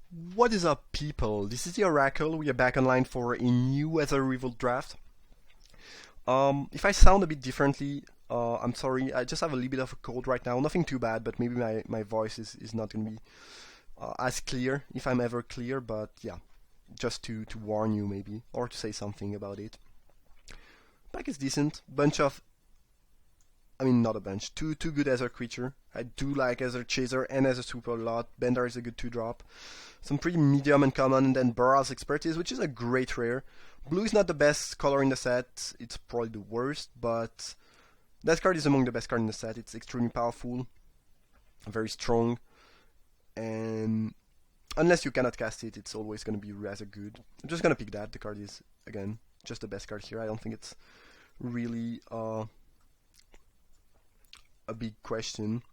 What is up, people? This is the Oracle. We are back online for a new Aether Revolt draft. If I sound a bit differently, I'm sorry. I just have a little bit of a cold right now. Nothing too bad, but maybe my voice is not going to be as clear, if I'm ever clear. But yeah, just to warn you maybe, or to say something about it. Pack is decent. Not a bunch. Two good Aether creature. I do like Aether Chaser and Aether Super a lot. Bender is a good 2-drop. Some pretty medium and common, and then Burrow's Expertise, which is a great rare. Blue is not the best color in the set. It's probably the worst, but that card is among the best cards in the set. It's extremely powerful, very strong, and unless you cannot cast it, it's always going to be rather good. I'm just going to pick that. The card is, again, just the best card here. I don't think it's really a big question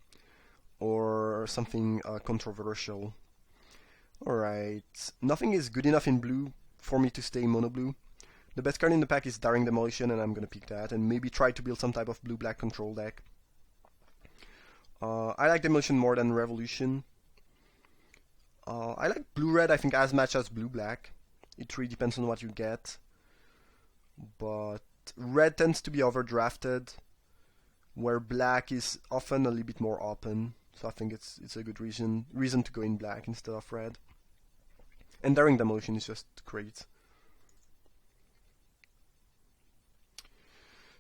or something controversial. Alright, nothing is good enough in blue for me to stay mono blue. The best card in the pack is Daring Demolition, and I'm gonna pick that and maybe try to build some type of blue-black control deck. I like Demolition more than Revolution. I like blue-red, I think, as much as blue-black. It really depends on what you get. But red tends to be overdrafted, where black is often a little bit more open. So I think it's a good reason to go in black instead of red. And Daring Demolition is just great.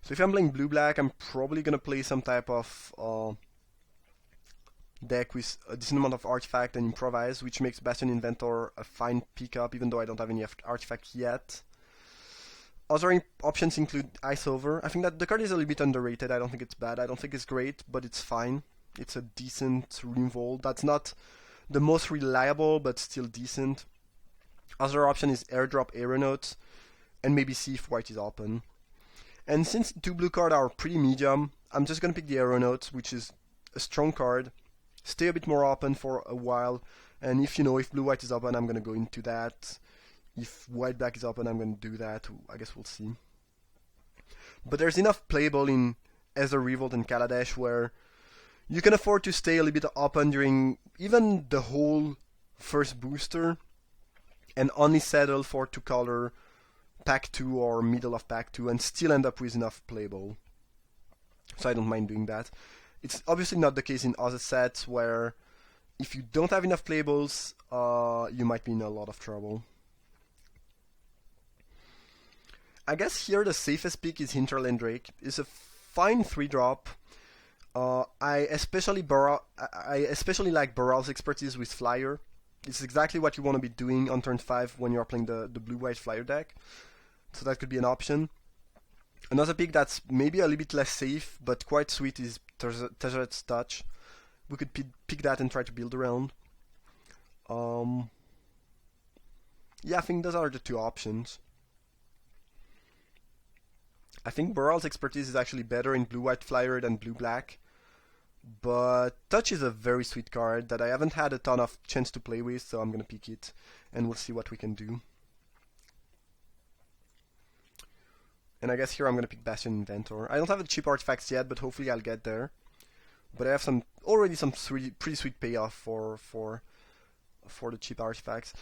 So if I'm playing blue-black, I'm probably gonna play some type of deck with a decent amount of artifact and improvise, which makes Bastion Inventor a fine pickup, even though I don't have any artifact yet. Other options include Ice Over. I think that the card is a little bit underrated. I don't think it's bad. I don't think it's great, but it's fine. It's a decent removal. That's not the most reliable, but still decent. Other option is Airdrop Aeronaut, and maybe see if white is open. And since the two blue cards are pretty medium, I'm just gonna pick the Aeronaut, which is a strong card. Stay a bit more open for a while, and if blue-white is open, I'm gonna go into that. If white-black is open, I'm gonna do that. I guess we'll see. But there's enough playable in Aether Revolt and Kaladesh where you can afford to stay a little bit open during even the whole first booster and only settle for 2-color pack 2 or middle of pack 2 and still end up with enough playable. So I don't mind doing that. It's obviously not the case in other sets where if you don't have enough playables, you might be in a lot of trouble. I guess here the safest pick is Hinterland Drake. It's a fine 3-drop. I especially like Burrow's Expertise with Flyer. It's exactly what you want to be doing on turn 5 when you're playing the blue-white Flyer deck. So that could be an option. Another pick that's maybe a little bit less safe, but quite sweet is Tezzeret's Touch. We could pick that and try to build around. Yeah, I think those are the two options. I think Burrow's Expertise is actually better in blue-white Flyer than blue-black. But Touch is a very sweet card that I haven't had a ton of chance to play with, so I'm gonna pick it, and we'll see what we can do. And I guess here I'm gonna pick Bastion Inventor. I don't have the cheap artifacts yet, but hopefully I'll get there. But I have already some pretty sweet payoff for the cheap artifacts.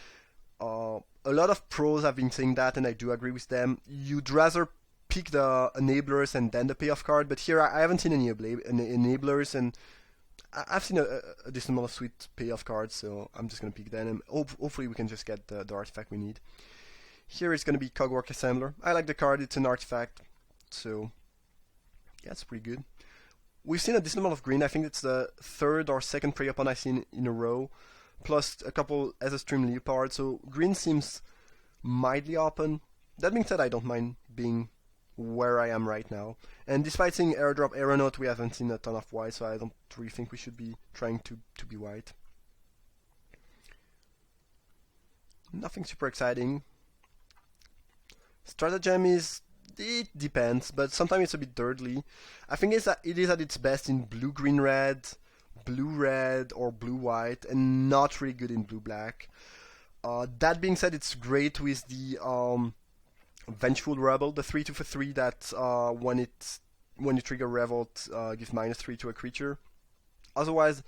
A lot of pros have been saying that, and I do agree with them. You'd rather pick the enablers and then the payoff card, but here I haven't seen any enablers, and I've seen a decent amount of sweet payoff cards, so I'm just gonna pick them, and hopefully we can just get the artifact we need. Here it's gonna be Cogwork Assembler. I like the card, it's an artifact, so yeah, it's pretty good. We've seen a decent amount of green. I think it's the third or second Prey Upon I've seen in a row, plus a couple as a Stream Leopard, so green seems mildly open. That being said, I don't mind being where I am right now. And despite seeing Airdrop Aeronaut, we haven't seen a ton of white, so I don't really think we should be trying to be white. Nothing super exciting. Stratagem it depends, but sometimes it's a bit dirtly. I think it is at its best in blue-green-red, blue-red, or blue-white, and not really good in blue-black. That being said, it's great with the Vengeful Rebel, the 3/2 for 3 that when you trigger Revolt, gives -3 to a creature. Otherwise,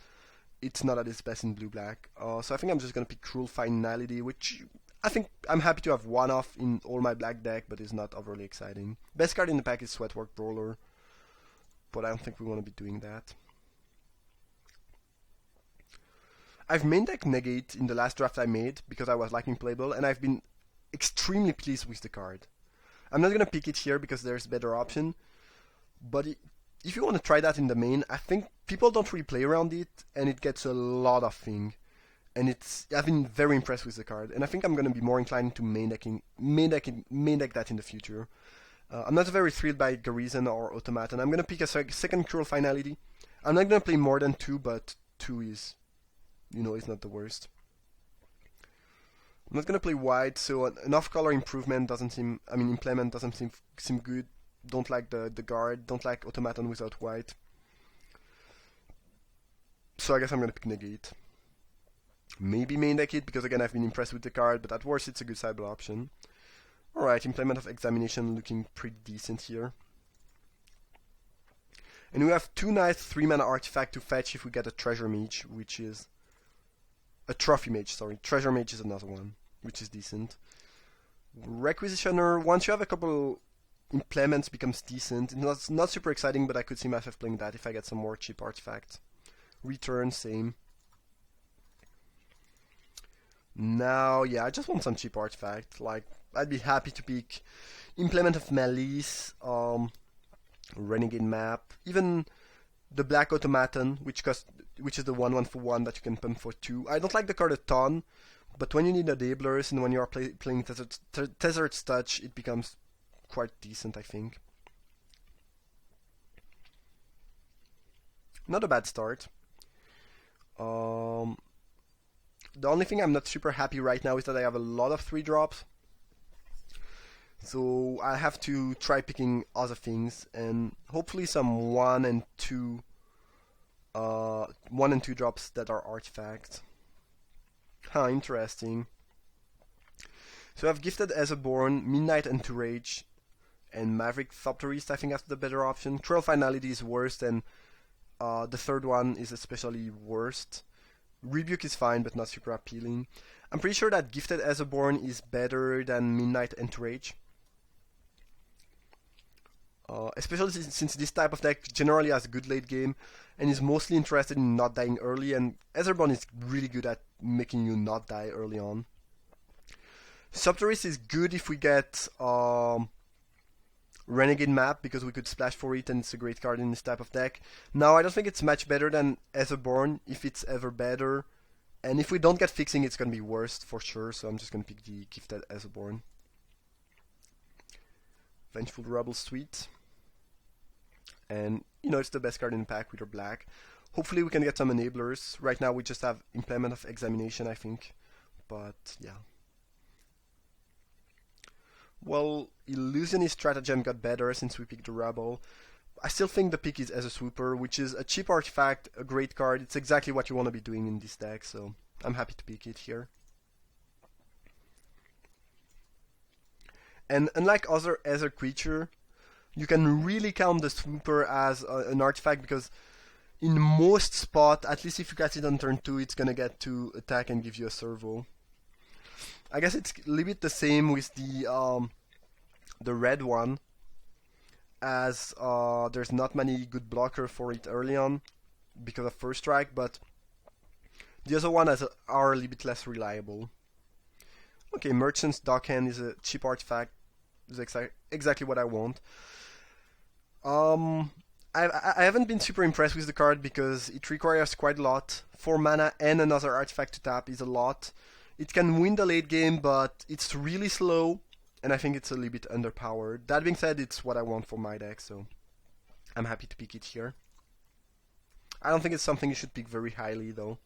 it's not at its best in blue-black. So I think I'm just gonna pick Cruel Finality, which I think I'm happy to have one off in all my black deck, but it's not overly exciting. Best card in the pack is Sweatwork Brawler, but I don't think we want to be doing that. I've main deck Negate in the last draft I made because I was liking playable, and I've been extremely pleased with the card. I'm not gonna pick it here because there's a better option, but if you want to try that in the main, I think people don't really play around it, and it gets a lot of thing. And I've been very impressed with the card, and I think I'm gonna be more inclined to main deck that in the future. I'm not very thrilled by Garrison or Automaton. I'm gonna pick a second Cruel Finality. I'm not gonna play more than 2, but 2 is, is not the worst. I'm not gonna play white, so an off-color improvement doesn't seem. Implement doesn't seem good. Don't like the guard. Don't like Automaton without white. So I guess I'm gonna pick Negate. Maybe main deck it because again I've been impressed with the card, but at worst it's a good sideboard option. Alright, Implement of Examination looking pretty decent here. And we have 2 nice 3-mana artifact to fetch if we get a Treasure Mage, which is a Trophy Mage, sorry. Treasure Mage is another one, which is decent. Requisitioner, once you have a couple implements, becomes decent. It's not super exciting, but I could see myself playing that if I get some more cheap artifacts. Return, same. Now, yeah, I just want some cheap artifact. Like, I'd be happy to pick Implement of Malice, Renegade Map, even the Black Automaton, which is the 1/1 for 1 that you can pump for 2. I don't like the card a ton, but when you need enablers and when you are playing Tethered Touch, it becomes quite decent, I think. Not a bad start. The only thing I'm not super happy right now is that I have a lot of 3-drops. So I have to try picking other things, and hopefully some 1 and 2 drops that are artifacts. Interesting. So I've Gifted Aetherborn, Midnight Entourage, and Maverick Thopterist. I think that's the better option. Cruel Finality is worse, and the third one is especially worst. Rebuke is fine, but not super appealing. I'm pretty sure that Gifted Aetherborn is better than Midnight Entourage. Especially since this type of deck generally has a good late game and is mostly interested in not dying early, and Aetherborn is really good at making you not die early on. Subterrace is good if we get Renegade Map, because we could splash for it and it's a great card in this type of deck. Now, I don't think it's much better than Aetherborn, if it's ever better. And if we don't get Fixing, it's going to be worse for sure, so I'm just going to pick the Gifted Aetherborn. Vengeful Rebel, sweet. And, it's the best card in the pack with our black. Hopefully we can get some enablers. Right now we just have Implement of Examination, I think. But, yeah. Well, Illusionist Stratagem got better since we picked the Rebel. I still think the pick is Aether Swooper, which is a cheap artifact, a great card. It's exactly what you want to be doing in this deck, so I'm happy to pick it here. And unlike other Aether creature, you can really count the Swooper as an artifact, because in most spot, at least if you cast it on turn 2, it's gonna get to attack and give you a servo. I guess it's a little bit the same with the red one, as there's not many good blocker for it early on because of First Strike, but the other one are a little bit less reliable. Okay, Merchant's Dockhand is a cheap artifact. Is exactly what I want. I haven't been super impressed with the card because it requires quite a lot. 4 mana and another artifact to tap is a lot. It can win the late game, but it's really slow, and I think it's a little bit underpowered. That being said, it's what I want for my deck, so I'm happy to pick it here. I don't think it's something you should pick very highly, though.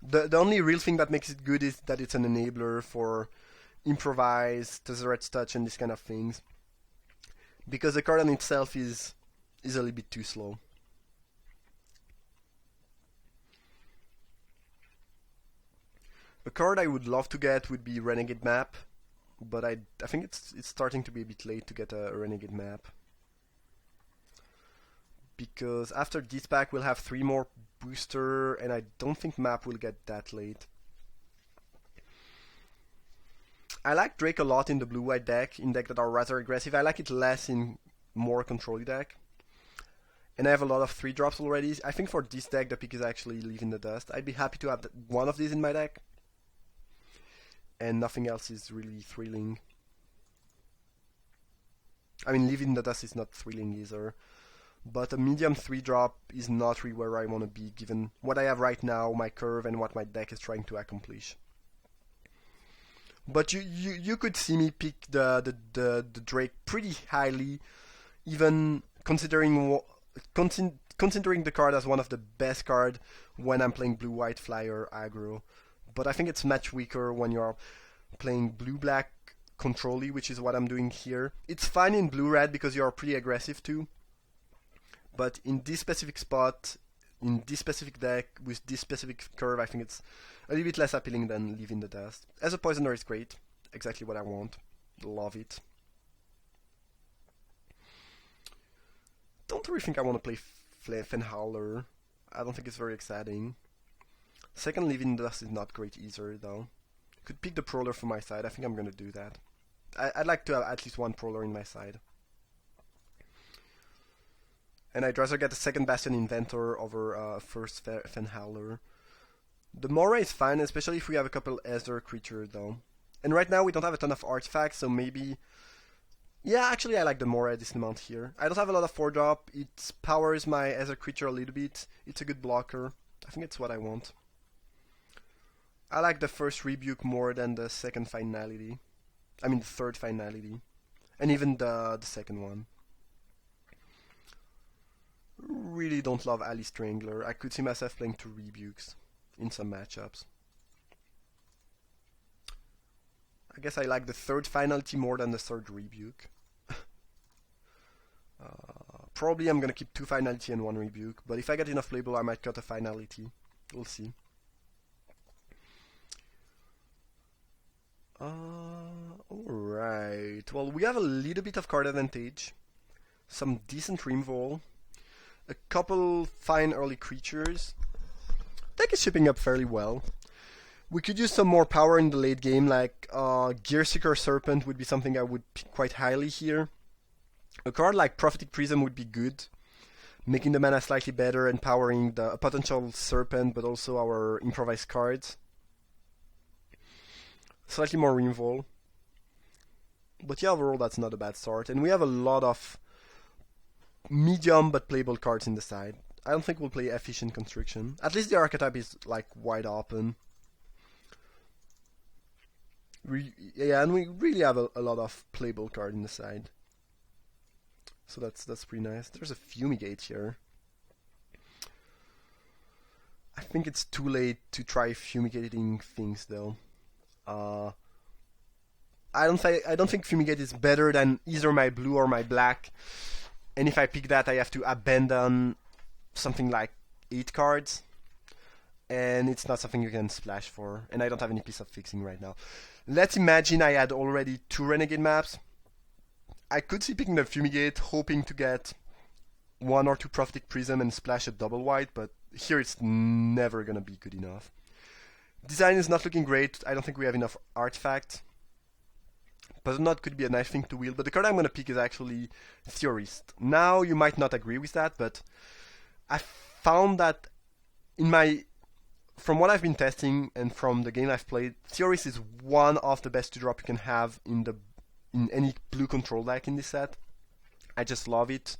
The only real thing that makes it good is that it's an enabler for Improvise, Tethered Touch, and these kind of things. Because the card on itself is a little bit too slow. A card I would love to get would be Renegade Map, but I think it's starting to be a bit late to get a Renegade Map. because after this pack we'll have 3 more booster, and I don't think map will get that late. I like Drake a lot in the blue-white deck, in decks that are rather aggressive. I like it less in more control deck. And I have a lot of 3-drops already. I think for this deck the pick is actually Leave in the Dust. I'd be happy to have one of these in my deck. And nothing else is really thrilling. I mean, Leave in the Dust is not thrilling either. But a medium 3-drop is not really where I want to be, given what I have right now, my curve, and what my deck is trying to accomplish. But you could see me pick the Drake pretty highly, even considering the card as one of the best cards when I'm playing blue-white flyer aggro. But I think it's much weaker when you're playing blue-black control-y, which is what I'm doing here. It's fine in blue-red because you're pretty aggressive too. But in this specific spot, in this specific deck, with this specific curve, I think it's a little bit less appealing than Leave in the Dust. As a poisoner, it's great. Exactly what I want. Love it. Don't really think I want to play Fenhowler. I don't think it's very exciting. Second Leave in the Dust is not great either, though. Could pick the Prowler from my side. I think I'm going to do that. I'd like to have at least one Prowler in my side. And I'd rather get a second Bastion Inventor over a first Fenhowler. The Moray is fine, especially if we have a couple Aether creatures, though. And right now we don't have a ton of artifacts, so maybe... Yeah, actually I like the Moray a decent amount here. I don't have a lot of 4-drop. It powers my Aether creature a little bit. It's a good blocker. I think it's what I want. I like the first Rebuke more than the second Finality. I mean the third Finality. And even the second one. Really don't love Ali Strangler. I could see myself playing 2 Rebukes in some matchups. I guess I like the third Finality more than the third Rebuke. Probably I'm gonna keep 2 Finality and 1 Rebuke, but if I get enough playable I might cut a Finality. We'll see. Alright, well we have a little bit of card advantage. Some decent Rimvol. A couple fine early creatures. Deck is shipping up fairly well. We could use some more power in the late game, like Gearseeker Serpent would be something I would pick quite highly here. A card like Prophetic Prism would be good, making the mana slightly better and powering the potential Serpent, but also our improvised cards. Slightly more Rimvol. But yeah, overall that's not a bad start. And we have a lot of medium but playable cards in the side. I don't think we'll play Efficient Constriction. At least the archetype is like wide open. Yeah, and we really have a lot of playable card in the side. So that's pretty nice. There's a Fumigate here. I think it's too late to try fumigating things though. I don't think Fumigate is better than either my blue or my black. And if I pick that, I have to abandon something like 8 cards. And it's not something you can splash for. And I don't have any piece of fixing right now. Let's imagine I had already 2 Renegade maps. I could see picking the Fumigate, hoping to get 1 or 2 Prophetic Prism and splash a double white, but here it's never gonna be good enough. Design is not looking great. I don't think we have enough artifacts. Puzzle Knot could be a nice thing to wield, but the card I'm gonna pick is actually Theorist. Now you might not agree with that, but I found that from what I've been testing and from the game I've played, Theorist is one of the best 2-drop you can have in any blue control deck in this set. I just love it,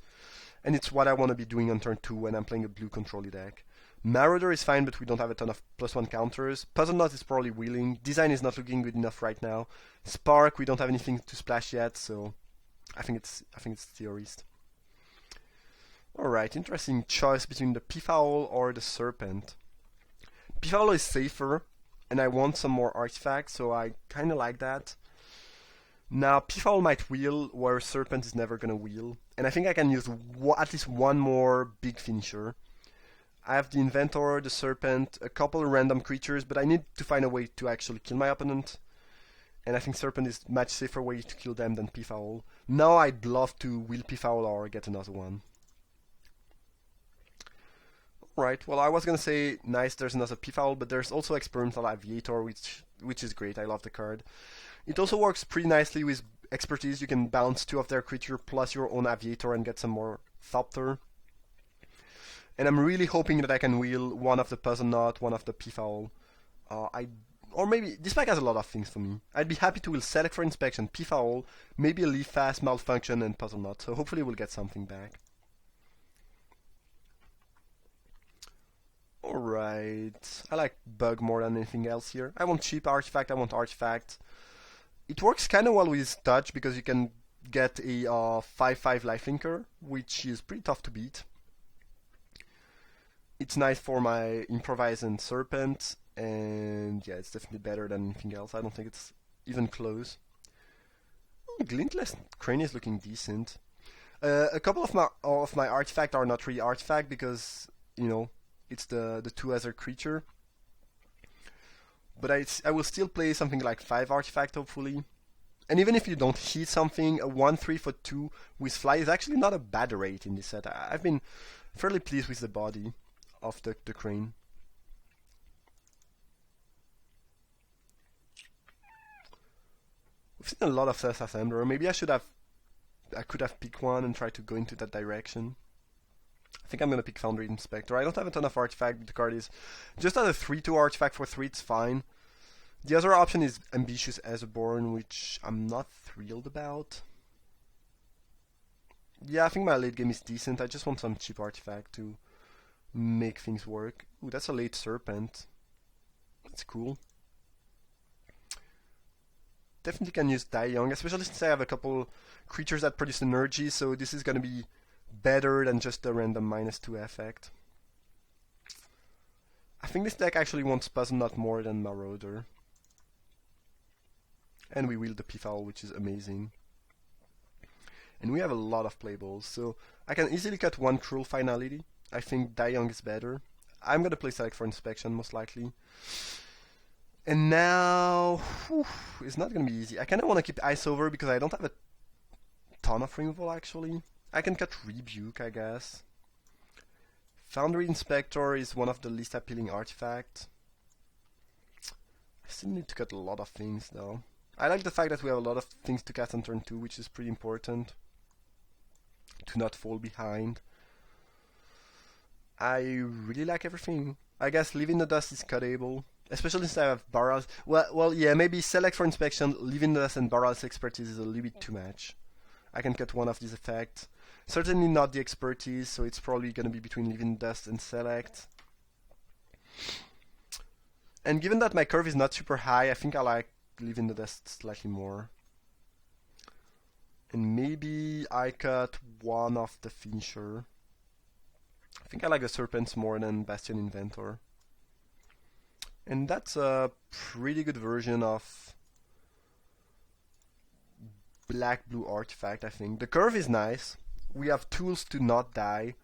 and it's what I want to be doing on turn 2 when I'm playing a blue control deck. Marauder is fine, but we don't have a ton of +1 counters. Puzzle Knot is probably wheeling. Design is not looking good enough right now. Spark, we don't have anything to splash yet, so I think it's Theorist. Alright, interesting choice between the Peafowl or the Serpent. Peafowl is safer, and I want some more artifacts, so I kinda like that. Now, Peafowl might wheel, where Serpent is never gonna wheel. And I think I can use at least one more big finisher. I have the Inventor, the Serpent, a couple of random creatures, but I need to find a way to actually kill my opponent. And I think Serpent is a much safer way to kill them than Peafowl. Now I'd love to wheel Peafowl or get another one. Right, well I was gonna say nice there's another P-Foul, but there's also Experimental Aviator, which is great, I love the card. It also works pretty nicely with Expertise, you can bounce two of their creature plus your own Aviator and get some more Thopter. And I'm really hoping that I can wheel one of the Puzzle Knot, one of the P-Foul. Or maybe, this pack has a lot of things for me. I'd be happy to wheel Select for Inspection, P-Foul, maybe a Leaf Fast, Malfunction, and Puzzle Knot, so hopefully we'll get something back. Alright, I like Bug more than anything else here. I want cheap Artifact, I want Artifact. It works kinda well with Touch because you can get a 5/5 lifelinker, which is pretty tough to beat. It's nice for my Improvise and Serpent, and yeah, it's definitely better than anything else. I don't think it's even close. Glintless Crane is looking decent. A couple of my artifact are not really artifact because, you know, it's the 2 Aether creature. But I will still play something like 5 artifact hopefully. And even if you don't hit something, a 1/3 for 2 with fly is actually not a bad rate in this set. I've been fairly pleased with the body of the Crane. We've seen a lot of Self-Assembler. Maybe I could have picked one and tried to go into that direction. I think I'm gonna pick Foundry Inspector. I don't have a ton of artifact, but the card is just as a 3/2 artifact for 3, it's fine. The other option is Ambitious Aetherborn, which I'm not thrilled about. Yeah, I think my late game is decent. I just want some cheap artifact to make things work. Ooh, that's a late Serpent. That's cool. Definitely can use Die Young, especially since I have a couple creatures that produce energy, so this is gonna be better than just a random -2 effect. I think this deck actually wants Puzzle Knot more than Marauder. And we wield the P-Foul, which is amazing. And we have a lot of playballs, so I can easily cut one Cruel Finality. I think Die Young is better. I'm gonna play Select for Inspection, most likely. And now, it's not gonna be easy. I kinda wanna keep Ice Over because I don't have a ton of removal, actually. I can cut Rebuke, I guess. Foundry Inspector is one of the least appealing artifacts. I still need to cut a lot of things, though. I like the fact that we have a lot of things to cast on turn 2, which is pretty important. To not fall behind. I really like everything. I guess Leave in the Dust is cuttable. Especially since I have Barral's. Well, yeah, maybe Select for Inspection, Leave in the Dust, and Barral's Expertise is a little bit too much. I can cut one of these effects. Certainly not the Expertise, so it's probably gonna be between Leave in the Dust and Select. And given that my curve is not super high, I think I like Leave in the Dust slightly more. And maybe I cut one of the Finisher. I think I like the Serpents more than Bastion Inventor. And that's a pretty good version of black-blue artifact, I think. The curve is nice. We have tools to not die.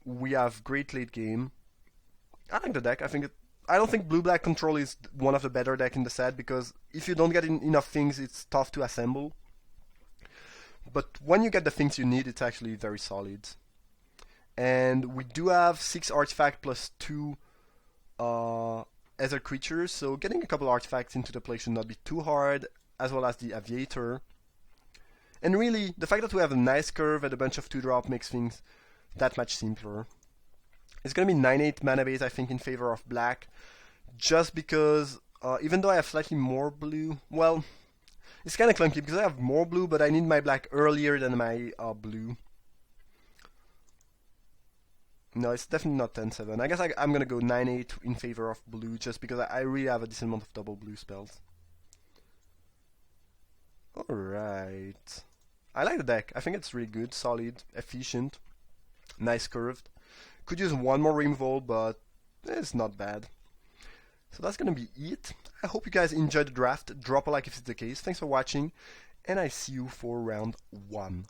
We have great late game. I like the deck. I don't think blue-black control is one of the better deck in the set because if you don't get enough things, it's tough to assemble. But when you get the things you need, it's actually very solid. And we do have 6 artifact plus 2 Aether creatures, so getting a couple artifacts into the play should not be too hard, as well as the Aviator. And really, the fact that we have a nice curve and a bunch of 2-drop makes things that much simpler. It's gonna be 9/8 mana base, I think, in favor of black, just because even though I have slightly more blue, well, it's kinda clunky because I have more blue, but I need my black earlier than my blue. No, it's definitely not 10/7. I guess I'm gonna go 9/8 in favor of blue, just because I really have a decent amount of double blue spells. Alright. I like the deck. I think it's really good, solid, efficient, nice curved. Could use one more removal, but it's not bad. So that's gonna be it. I hope you guys enjoyed the draft. Drop a like if it's the case. Thanks for watching, and I see you for round 1.